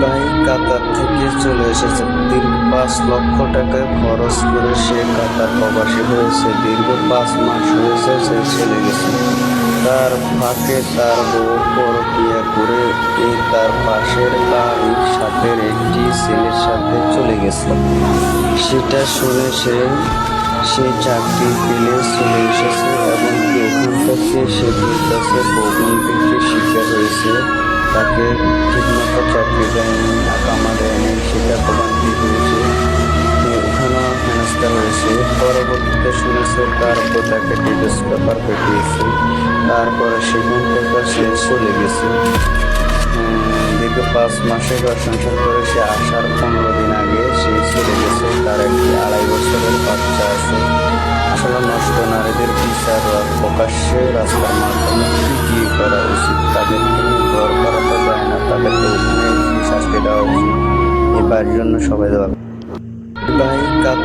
ভাই কাতার থেকে চলে এসেছে। দীর্ঘ 5 লক্ষ টাকা খরচ করে সে কাতার প্রবাসী হয়েছে। দীর্ঘ 5 মাস হয়েছে সে চলে গেছে। তার ফাঁকে তার বউ পরকিয়া করে তার পাশের বাড়ির সাথে একটি ছেলের সাথে চলে গেছে। সেটা শুনে সে চাকরি পেলে চলে এসেছে এবং ওখান থেকে সে বলতেছে ভোগান্তির শিকার হয়েছে। তাকে ঠিকমতো চাকরি দেয়নি, কামা দেয়নি, সেটা ভোগান্তি হয়েছে, ওখানেও হেনস্থা হয়েছে। পরবর্তীতে শুনেছে তার তাকে ডিভোর্স পেপার পেটিয়েছে। তারপরে সেখান থেকে সে চলে গেছে। দীর্ঘ 5 মাসে ঘর সংসার করে সে আসার 15 দিন আগে সে চলে গেছে। তার একটি 2.5 বছরের বাচ্চা আছে। আসলে নষ্ট নারীদের বিচার প্রকাশ্যে রাস্তার মাধ্যমে কি করা উচিত, তাদেরকে ঘর করাতে যায় না, তাদেরকে ওখানে শাস্তি দেওয়া উচিত। এবার জন্য সবাই দেওয়া ভাই।